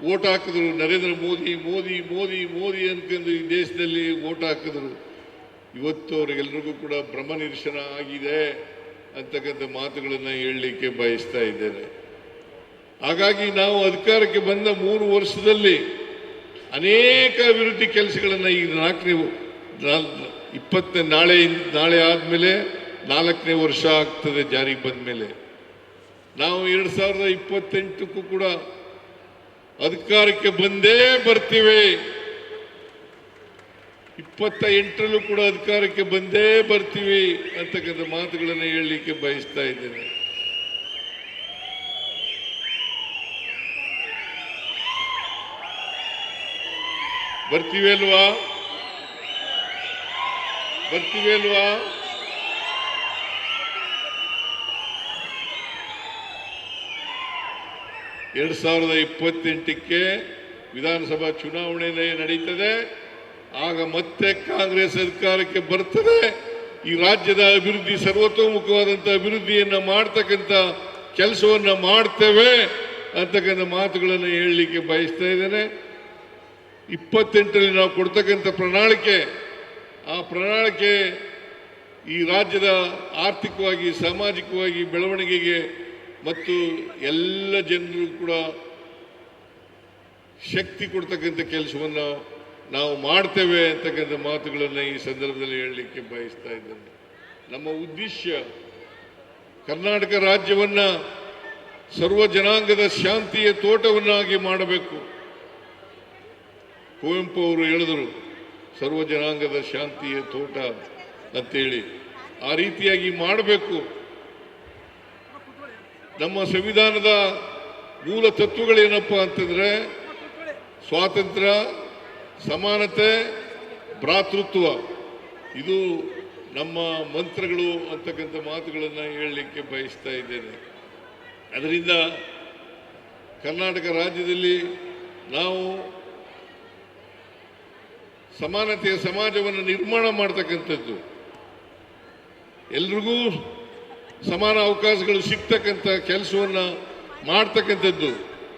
ಓಟ್ ಹಾಕಿದ್ರು. ನರೇಂದ್ರ ಮೋದಿ ಮೋದಿ ಮೋದಿ ಮೋದಿ ಅನ್ಕೊಂಡು ಈ ದೇಶದಲ್ಲಿ ಓಟ್ ಹಾಕಿದ್ರು. ಇವತ್ತು ಅವರಿಗೆಲ್ರಿಗೂ ಕೂಡ ಭ್ರಮ ನಿರಸನ ಆಗಿದೆ ಅಂತಕ್ಕಂಥ ಮಾತುಗಳನ್ನು ಹೇಳಲಿಕ್ಕೆ ಬಯಸ್ತಾ ಇದ್ದೇನೆ. ಹಾಗಾಗಿ ನಾವು ಅಧಿಕಾರಕ್ಕೆ ಬಂದ 3 ವರ್ಷದಲ್ಲಿ ಅನೇಕ ಅಭಿವೃದ್ಧಿ ಕೆಲಸಗಳನ್ನು ಈಗ ನಾಳೆ ಆದಮೇಲೆ 4ನೇ ವರ್ಷ ಆಗ್ತದೆ ಜಾರಿಗೆ ಬಂದ ಮೇಲೆ. ನಾವು 2028ಕ್ಕೂ ಕೂಡ ಅಧಿಕಾರಕ್ಕೆ ಬಂದೇ ಬರ್ತೀವಿ. 28ರಲ್ಲೂ ಕೂಡ ಅಧಿಕಾರಕ್ಕೆ ಬಂದೇ ಬರ್ತೀವಿ ಅಂತಕ್ಕಂಥ ಮಾತುಗಳನ್ನು ಹೇಳಲಿಕ್ಕೆ ಬಯಸ್ತಾ ಇದ್ದೇನೆ. ಬರ್ತೀವಿ ಅಲ್ವಾ? 2028ಕ್ಕೆ ವಿಧಾನಸಭಾ ಚುನಾವಣೆ ನಡೀತದೆ. ಆಗ ಮತ್ತೆ ಕಾಂಗ್ರೆಸ್ ಅಧಿಕಾರಕ್ಕೆ ಬರ್ತದೆ. ಈ ರಾಜ್ಯದ ಅಭಿವೃದ್ಧಿ, ಸರ್ವತೋಮುಖವಾದಂಥ ಅಭಿವೃದ್ಧಿಯನ್ನು ಮಾಡ್ತಕ್ಕಂಥ ಕೆಲಸವನ್ನು ಮಾಡ್ತೇವೆ ಅಂತಕ್ಕಂಥ ಮಾತುಗಳನ್ನು ಹೇಳಲಿಕ್ಕೆ ಬಯಸ್ತಾ ಇದ್ದೇನೆ. 28ರಲ್ಲಿ ನಾವು ಕೊಡ್ತಕ್ಕಂಥ ಪ್ರಣಾಳಿಕೆ, ಆ ಪ್ರಣಾಳಿಕೆ ಈ ರಾಜ್ಯದ ಆರ್ಥಿಕವಾಗಿ ಸಾಮಾಜಿಕವಾಗಿ ಬೆಳವಣಿಗೆಗೆ ಮತ್ತು ಎಲ್ಲ ಜನರು ಕೂಡ ಶಕ್ತಿ ಕೊಡ್ತಕ್ಕಂಥ ಕೆಲಸವನ್ನು ನಾವು ಮಾಡ್ತೇವೆ ಅಂತಕ್ಕಂಥ ಮಾತುಗಳನ್ನು ಈ ಸಂದರ್ಭದಲ್ಲಿ ಹೇಳಲಿಕ್ಕೆ ಬಯಸ್ತಾ ಇದ್ದೇನೆ. ನಮ್ಮ ಉದ್ದೇಶ ಕರ್ನಾಟಕ ರಾಜ್ಯವನ್ನು ಸರ್ವ ಜನಾಂಗದ ಶಾಂತಿಯ ತೋಟವನ್ನಾಗಿ ಮಾಡಬೇಕು. ಕುವೆಂಪು ಅವರು ಹೇಳಿದರು, ಸರ್ವ ಜನಾಂಗದ ಶಾಂತಿಯ ತೋಟ ಅಂತೇಳಿ. ಆ ರೀತಿಯಾಗಿ ಮಾಡಬೇಕು. ನಮ್ಮ ಸಂವಿಧಾನದ ಮೂಲ ತತ್ವಗಳೇನಪ್ಪ ಅಂತಂದ್ರೆ ಸ್ವಾತಂತ್ರ್ಯ, ಸಮಾನತೆ, ಭ್ರಾತೃತ್ವ. ಇದು ನಮ್ಮ ಮಂತ್ರಗಳು ಅಂತಕ್ಕಂಥ ಮಾತುಗಳನ್ನು ಹೇಳಲಿಕ್ಕೆ ಬಯಸ್ತಾ ಇದ್ದೇನೆ. ಅದರಿಂದ ಕರ್ನಾಟಕ ರಾಜ್ಯದಲ್ಲಿ ನಾವು ಸಮಾನತೆಯ ಸಮಾಜವನ್ನು ನಿರ್ಮಾಣ ಮಾಡ್ತಕ್ಕಂಥದ್ದು, ಎಲ್ರಿಗೂ ಸಮಾನ ಅವಕಾಶಗಳು ಸಿಗ್ತಕ್ಕಂಥ ಕೆಲಸವನ್ನು ಮಾಡ್ತಕ್ಕಂಥದ್ದು,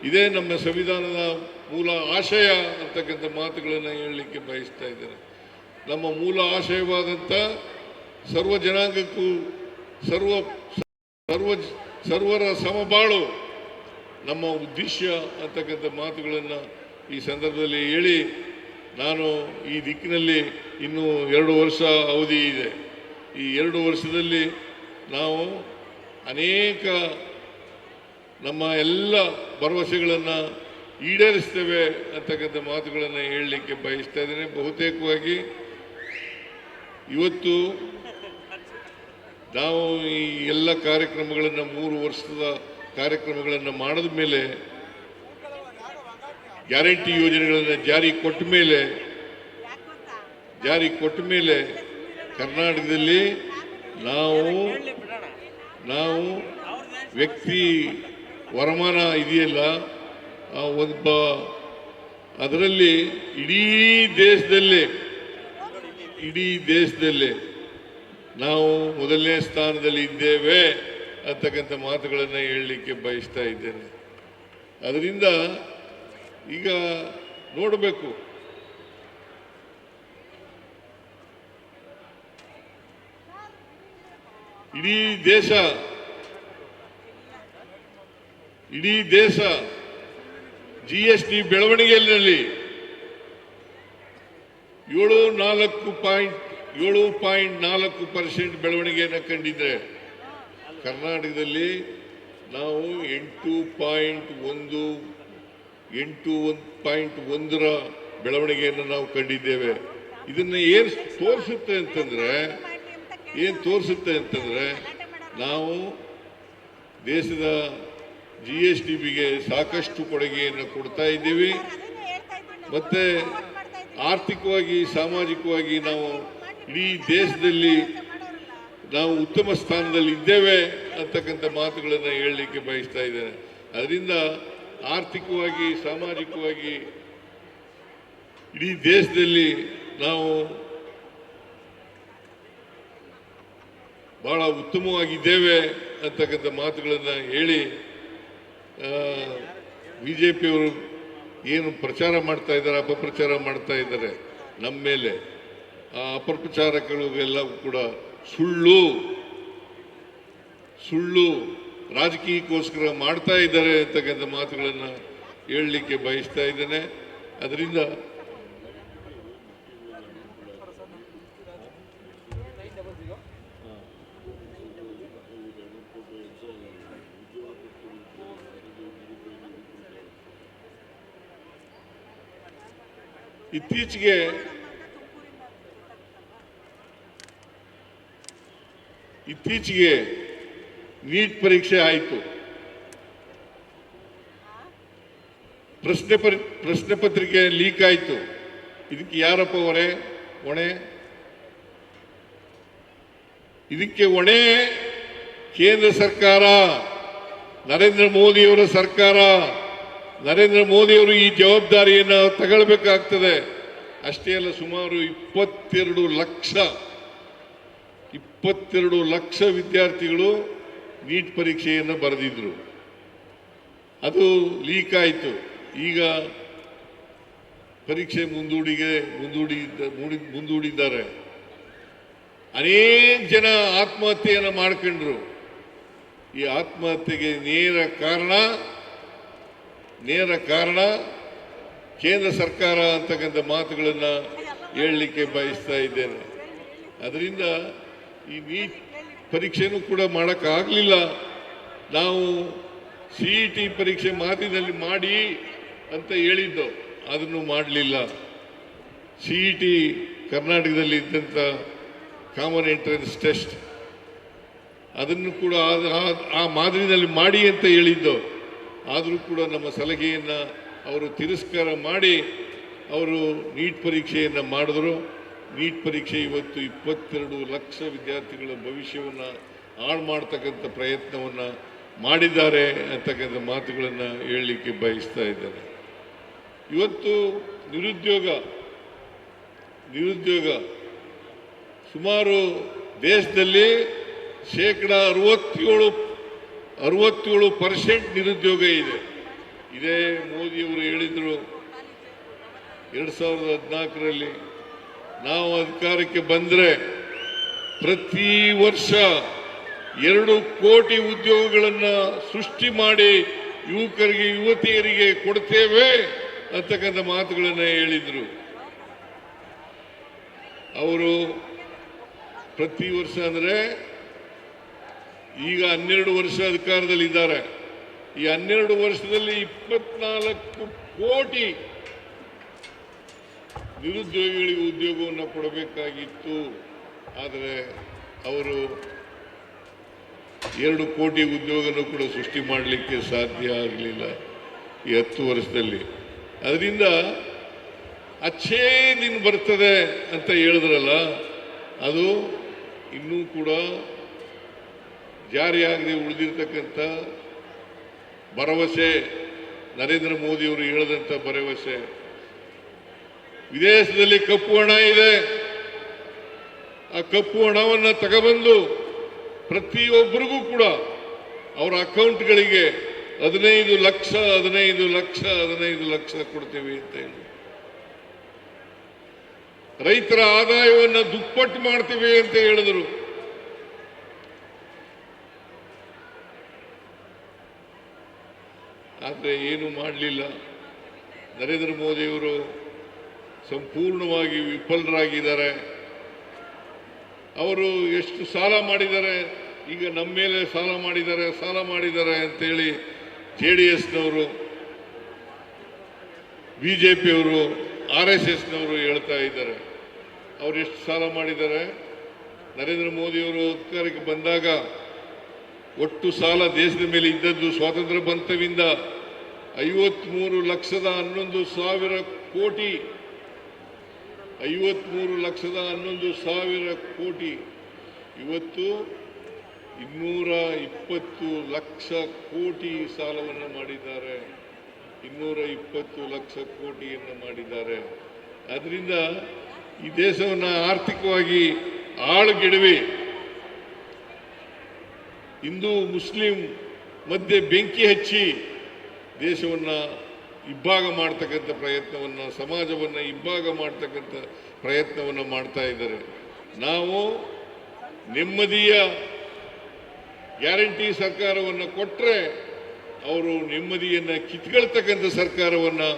ಇದೇ ನಮ್ಮ ಸಂವಿಧಾನದ ಮೂಲ ಆಶಯ ಅಂತಕ್ಕಂಥ ಮಾತುಗಳನ್ನು ಹೇಳಲಿಕ್ಕೆ ಬಯಸ್ತಾ ಇದ್ದೇನೆ. ನಮ್ಮ ಮೂಲ ಆಶಯವಾದಂಥ ಸರ್ವ ಜನಾಂಗಕ್ಕೂ ಸರ್ವರ ಸಮಬಾಳು ನಮ್ಮ ಉದ್ದೇಶ ಅಂತಕ್ಕಂಥ ಮಾತುಗಳನ್ನು ಈ ಸಂದರ್ಭದಲ್ಲಿ ಹೇಳಿ, ನಾನು ಈ ದಿಕ್ಕಿನಲ್ಲಿ ಇನ್ನೂ 2 ವರ್ಷ ಅವಧಿ ಇದೆ. ಈ 2 ವರ್ಷದಲ್ಲಿ ನಾವು ಅನೇಕ ನಮ್ಮ ಎಲ್ಲ ಭರವಸೆಗಳನ್ನು ಈಡೇರಿಸ್ತೇವೆ ಅಂತಕ್ಕಂಥ ಮಾತುಗಳನ್ನು ಹೇಳಲಿಕ್ಕೆ ಬಯಸ್ತಾ ಇದ್ದೇನೆ. ಬಹುತೇಕವಾಗಿ ಇವತ್ತು ನಾವು ಈ ಎಲ್ಲ ಕಾರ್ಯಕ್ರಮಗಳನ್ನು 3 ವರ್ಷದ ಕಾರ್ಯಕ್ರಮಗಳನ್ನು ಮಾಡಿದ ಮೇಲೆ, ಗ್ಯಾರಂಟಿ ಯೋಜನೆಗಳನ್ನು ಜಾರಿ ಕೊಟ್ಟ ಮೇಲೆ ಕರ್ನಾಟಕದಲ್ಲಿ ನಾವು ವ್ಯಕ್ತಿ ವರಮಾನ ಇದೆಯಲ್ಲ, ಅದರಲ್ಲಿ ಇಡೀ ದೇಶದಲ್ಲಿ ಇಡೀ ದೇಶದಲ್ಲಿ ನಾವು ಮೊದಲನೇ ಸ್ಥಾನದಲ್ಲಿ ಇದ್ದೇವೆ ಅಂತಕ್ಕಂಥ ಮಾತುಗಳನ್ನು ಹೇಳಲಿಕ್ಕೆ ಬಯಸ್ತಾ ಇದ್ದೇನೆ. ಅದರಿಂದ ಈಗ ನೋಡಬೇಕು, ಇಡೀ ದೇಶ GST ಬೆಳವಣಿಗೆಯಲ್ಲಿ 7.4% ಬೆಳವಣಿಗೆಯನ್ನು ಕಂಡಿದ್ರೆ ಕರ್ನಾಟಕದಲ್ಲಿ ನಾವು 8.1ರ ಬೆಳವಣಿಗೆಯನ್ನು ನಾವು ಕಂಡಿದ್ದೇವೆ. ಇದನ್ನ ಏನು ತೋರಿಸುತ್ತೆ ಅಂತಂದ್ರೆ ನಾವು ದೇಶದ GSTಗೆ ಸಾಕಷ್ಟು ಕೊಡುಗೆಯನ್ನು ಕೊಡ್ತಾ ಇದ್ದೀವಿ. ಮತ್ತೆ ಆರ್ಥಿಕವಾಗಿ ಸಾಮಾಜಿಕವಾಗಿ ನಾವು ಇಡೀ ದೇಶದಲ್ಲಿ ನಾವು ಉತ್ತಮ ಸ್ಥಾನದಲ್ಲಿ ಇದ್ದೇವೆ ಅಂತಕ್ಕಂಥ ಮಾತುಗಳನ್ನು ಹೇಳಲಿಕ್ಕೆ ಬಯಸ್ತಾ ಇದ್ದೇನೆ. ಅದರಿಂದ ಆರ್ಥಿಕವಾಗಿ ಸಾಮಾಜಿಕವಾಗಿ ಇಡೀ ದೇಶದಲ್ಲಿ ನಾವು ಬಹಳ ಉತ್ತಮವಾಗಿದ್ದೇವೆ ಅಂತಕ್ಕಂಥ ಮಾತುಗಳನ್ನು ಹೇಳಿ ಬಿಜೆಪಿಯವರು ಏನು ಪ್ರಚಾರ ಮಾಡ್ತಾ ಇದ್ದಾರೆ, ಅಪಪ್ರಚಾರ ಮಾಡ್ತಾ ಇದ್ದಾರೆ ನಮ್ಮ ಮೇಲೆ, ಆ ಅಪಪ್ರಚಾರಗಳಿಗೆಲ್ಲ ಕೂಡ ಸುಳ್ಳು ರಾಜಕೀಯಕ್ಕೋಸ್ಕರ ಮಾಡ್ತಾ ಇದ್ದಾರೆ ಅಂತಕ್ಕಂಥ ಮಾತುಗಳನ್ನು ಹೇಳಲಿಕ್ಕೆ ಬಯಸ್ತಾ ಇದ್ದೇನೆ. ಅದರಿಂದ ಇತ್ತೀಚೆಗೆ ನೀಟ್ ಪರೀಕ್ಷೆ ಆಯಿತು. ಪ್ರಶ್ನೆ ಪತ್ರಿಕೆ ಲೀಕ್ ಆಯಿತು. ಇದಕ್ಕೆ ಯಾರಪ್ಪ ಹೊಣೆ? ಇದಕ್ಕೆ ಹೊಣೆ ಕೇಂದ್ರ ಸರ್ಕಾರ, ನರೇಂದ್ರ ಮೋದಿಯವರ ಸರ್ಕಾರ. ನರೇಂದ್ರ ಮೋದಿಯವರು ಈ ಜವಾಬ್ದಾರಿಯನ್ನು ತಗೊಳ್ಬೇಕಾಗ್ತದೆ. ಅಷ್ಟೇ ಅಲ್ಲ, ಸುಮಾರು 22 ಲಕ್ಷ ವಿದ್ಯಾರ್ಥಿಗಳು ನೀಟ್ ಪರೀಕ್ಷೆಯನ್ನು ಬರೆದಿದ್ರು. ಅದು ಲೀಕ್ ಆಯಿತು. ಈಗ ಪರೀಕ್ಷೆ ಮುಂದೂಡಿದ್ದಾರೆ. ಅನೇಕ ಜನ ಆತ್ಮಹತ್ಯೆಯನ್ನು ಮಾಡ್ಕೊಂಡ್ರು. ಈ ಆತ್ಮಹತ್ಯೆಗೆ ನೇರ ಕಾರಣ ಕೇಂದ್ರ ಸರ್ಕಾರ ಅಂತಕ್ಕಂಥ ಮಾತುಗಳನ್ನು ಹೇಳಲಿಕ್ಕೆ ಬಯಸ್ತಾ ಇದ್ದೇನೆ. ಅದರಿಂದ ಈ ನೀಟ್ ಪರೀಕ್ಷೆನೂ ಕೂಡ ಮಾಡೋಕ್ಕಾಗಲಿಲ್ಲ. ನಾವು CET ಪರೀಕ್ಷೆ ಮಾತಿನಲ್ಲಿ ಮಾಡಿ ಅಂತ ಹೇಳಿದ್ದು, ಅದನ್ನು ಮಾಡಲಿಲ್ಲ. CET ಕರ್ನಾಟಕದಲ್ಲಿ ಇದ್ದಂಥ ಕಾಮನ್ ಎಂಟ್ರೆನ್ಸ್ ಟೆಸ್ಟ್, ಅದನ್ನು ಕೂಡ ಆ ಮಾದರಿನಲ್ಲಿ ಮಾಡಿ ಅಂತ ಹೇಳಿದ್ದು. ಆದರೂ ಕೂಡ ನಮ್ಮ ಸಲಹೆಯನ್ನು ಅವರು ತಿರಸ್ಕಾರ ಮಾಡಿ ಅವರು ನೀಟ್ ಪರೀಕ್ಷೆಯನ್ನು ಮಾಡಿದ್ರು. ನೀಟ್ ಪರೀಕ್ಷೆ ಇವತ್ತು 22 ಲಕ್ಷ ವಿದ್ಯಾರ್ಥಿಗಳ ಭವಿಷ್ಯವನ್ನು ಹಾಳು ಮಾಡ್ತಕ್ಕಂಥ ಪ್ರಯತ್ನವನ್ನು ಮಾಡಿದ್ದಾರೆ ಅಂತಕ್ಕಂಥ ಮಾತುಗಳನ್ನು ಹೇಳಲಿಕ್ಕೆ ಬಯಸ್ತಾ ಇದ್ದಾರೆ. ಇವತ್ತು ನಿರುದ್ಯೋಗ ಸುಮಾರು ದೇಶದಲ್ಲಿ 67% ನಿರುದ್ಯೋಗ ಇದೆ. ಇದೇ ಮೋದಿಯವರು ಹೇಳಿದರು 2014ರಲ್ಲಿ ನಾವು ಅಧಿಕಾರಕ್ಕೆ ಬಂದರೆ ಪ್ರತಿ ವರ್ಷ 2 ಕೋಟಿ ಉದ್ಯೋಗಗಳನ್ನು ಸೃಷ್ಟಿ ಮಾಡಿ ಯುವಕರಿಗೆ ಯುವತಿಯರಿಗೆ ಕೊಡ್ತೇವೆ ಅಂತಕ್ಕಂಥ ಮಾತುಗಳನ್ನು ಹೇಳಿದರು. ಅವರು ಪ್ರತಿ ವರ್ಷ ಅಂದರೆ ಈಗ 12 ವರ್ಷ ಅಧಿಕಾರದಲ್ಲಿದ್ದಾರೆ. ಈ 12 ವರ್ಷದಲ್ಲಿ 24 ಕೋಟಿ ನಿರುದ್ಯೋಗಿಗಳಿಗೆ ಉದ್ಯೋಗವನ್ನು ಕೊಡಬೇಕಾಗಿತ್ತು. ಆದರೆ ಅವರು 2 ಕೋಟಿ ಉದ್ಯೋಗನೂ ಕೂಡ ಸೃಷ್ಟಿ ಮಾಡಲಿಕ್ಕೆ ಸಾಧ್ಯ ಆಗಲಿಲ್ಲ ಈ 10 ವರ್ಷದಲ್ಲಿ. ಅದರಿಂದ ಅಚ್ಚೇ ದಿನ ಬರ್ತದೆ ಅಂತ ಹೇಳಿದ್ರಲ್ಲ, ಅದು ಇನ್ನೂ ಕೂಡ ಜಾರಿಯಾಗದೆ ಉಳಿದಿರ್ತಕ್ಕಂಥ ಭರವಸೆ, ನರೇಂದ್ರ ಮೋದಿಯವರು ಹೇಳಿದಂಥ ಭರವಸೆ. ವಿದೇಶದಲ್ಲಿ ಕಪ್ಪು ಹಣ ಇದೆ, ಆ ಕಪ್ಪು ಹಣವನ್ನು ತಗೊಬಂದು ಪ್ರತಿಯೊಬ್ಬರಿಗೂ ಕೂಡ ಅವರ ಅಕೌಂಟ್ಗಳಿಗೆ 15 ಲಕ್ಷ 15 ಲಕ್ಷ 15 ಲಕ್ಷ ಕೊಡ್ತೀವಿ ಅಂತ ಹೇಳಿ ರೈತರ ಆದಾಯವನ್ನು ದುಪ್ಪಟ್ಟು ಮಾಡ್ತೀವಿ ಅಂತ ಹೇಳಿದ್ರು. ಆದರೆ ಏನು ಮಾಡಲಿಲ್ಲ. ನರೇಂದ್ರ ಮೋದಿಯವರು ಸಂಪೂರ್ಣವಾಗಿ ವಿಫಲರಾಗಿದ್ದಾರೆ. ಅವರು ಎಷ್ಟು ಸಾಲ ಮಾಡಿದ್ದಾರೆ, ಈಗ ನಮ್ಮ ಮೇಲೆ ಸಾಲ ಮಾಡಿದ್ದಾರೆ ಅಂತೇಳಿ JDSನವರು, BJPಯವರು, RSSನವರು ಹೇಳ್ತಾ ಇದ್ದಾರೆ. ಅವರು ಎಷ್ಟು ಸಾಲ ಮಾಡಿದ್ದಾರೆ? ನರೇಂದ್ರ ಮೋದಿಯವರು ಅಧಿಕಾರಕ್ಕೆ ಬಂದಾಗ ಒಟ್ಟು ಸಾಲ ದೇಶದ ಮೇಲೆ ಇದ್ದದ್ದು ಸ್ವಾತಂತ್ರ್ಯ ಬಂತವಿಂದ 53,11,000 ಕೋಟಿ. 53,11,000 ಕೋಟಿ. ಇವತ್ತು 220 ಲಕ್ಷ ಕೋಟಿ ಸಾಲವನ್ನು ಮಾಡಿದ್ದಾರೆ. 220 ಲಕ್ಷ ಕೋಟಿಯನ್ನು ಮಾಡಿದ್ದಾರೆ. ಅದರಿಂದ ಈ ದೇಶವನ್ನು ಆರ್ಥಿಕವಾಗಿ ಆಳುಗೆಡವಿ ಹಿಂದೂ ಮುಸ್ಲಿಂ ಮಧ್ಯೆ ಬೆಂಕಿ ಹಚ್ಚಿ ದೇಶವನ್ನು ಇಬ್ಬಾಗ ಮಾಡ್ತಕ್ಕಂಥ ಪ್ರಯತ್ನವನ್ನು, ಸಮಾಜವನ್ನು ಇಬ್ಬಾಗ ಮಾಡ್ತಕ್ಕಂಥ ಪ್ರಯತ್ನವನ್ನು ಮಾಡ್ತಾ ಇದ್ದಾರೆ. ನಾವು ನೆಮ್ಮದಿಯ ಗ್ಯಾರಂಟಿ ಸರ್ಕಾರವನ್ನು ಕೊಟ್ಟರೆ ಅವರು ನೆಮ್ಮದಿಯನ್ನು ಕಿತ್ಕೊಳ್ತಕ್ಕಂಥ ಸರ್ಕಾರವನ್ನು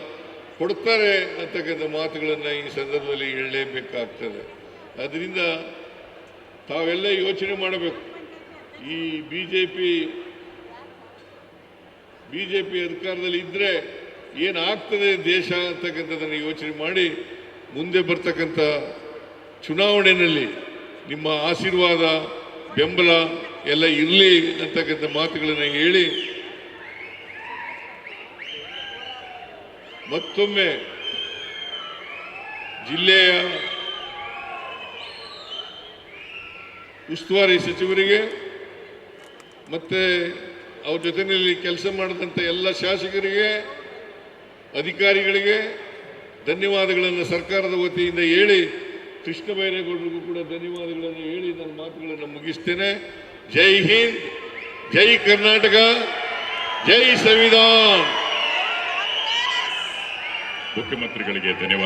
ಕೊಡ್ತಾರೆ ಅಂತಕ್ಕಂಥ ಮಾತುಗಳನ್ನು ಈ ಸಂದರ್ಭದಲ್ಲಿ ಹೇಳಲೇಬೇಕಾಗ್ತದೆ. ಅದರಿಂದ ತಾವೆಲ್ಲ ಯೋಚನೆ ಮಾಡಬೇಕು. ಈ ಬಿಜೆಪಿ ಅಧಿಕಾರದಲ್ಲಿ ಇದ್ದರೆ ಏನಾಗ್ತದೆ ದೇಶ ಅಂತಕ್ಕಂಥದ್ದನ್ನು ಯೋಚನೆ ಮಾಡಿ ಮುಂದೆ ಬರ್ತಕ್ಕಂಥ ಚುನಾವಣೆಯಲ್ಲಿ ನಿಮ್ಮ ಆಶೀರ್ವಾದ ಬೆಂಬಲ ಎಲ್ಲ ಇರಲಿ ಅಂತಕ್ಕಂಥ ಮಾತುಗಳನ್ನು ಹೇಳಿ ಮತ್ತೊಮ್ಮೆ ಜಿಲ್ಲೆಯ ಉಸ್ತುವಾರಿ ಸಚಿವರಿಗೆ ಮತ್ತೆ ಅವ್ರ ಜೊತೆಯಲ್ಲಿ ಕೆಲಸ ಮಾಡಿದಂಥ ಎಲ್ಲ ಶಾಸಕರಿಗೆ, ಅಧಿಕಾರಿಗಳಿಗೆ ಧನ್ಯವಾದಗಳನ್ನು ಸರ್ಕಾರದ ವತಿಯಿಂದ ಹೇಳಿ, ಕೃಷ್ಣ ಬೈರೇಗೌಡರಿಗೂ ಕೂಡ ಧನ್ಯವಾದಗಳನ್ನು ಹೇಳಿ ನನ್ನ ಮಾತುಗಳನ್ನು ಮುಗಿಸ್ತೇನೆ. ಜೈ ಹಿಂದ್, ಜೈ ಕರ್ನಾಟಕ, ಜೈ ಸಂವಿಧಾನ. ಮುಖ್ಯಮಂತ್ರಿಗಳಿಗೆ ಧನ್ಯವಾದ.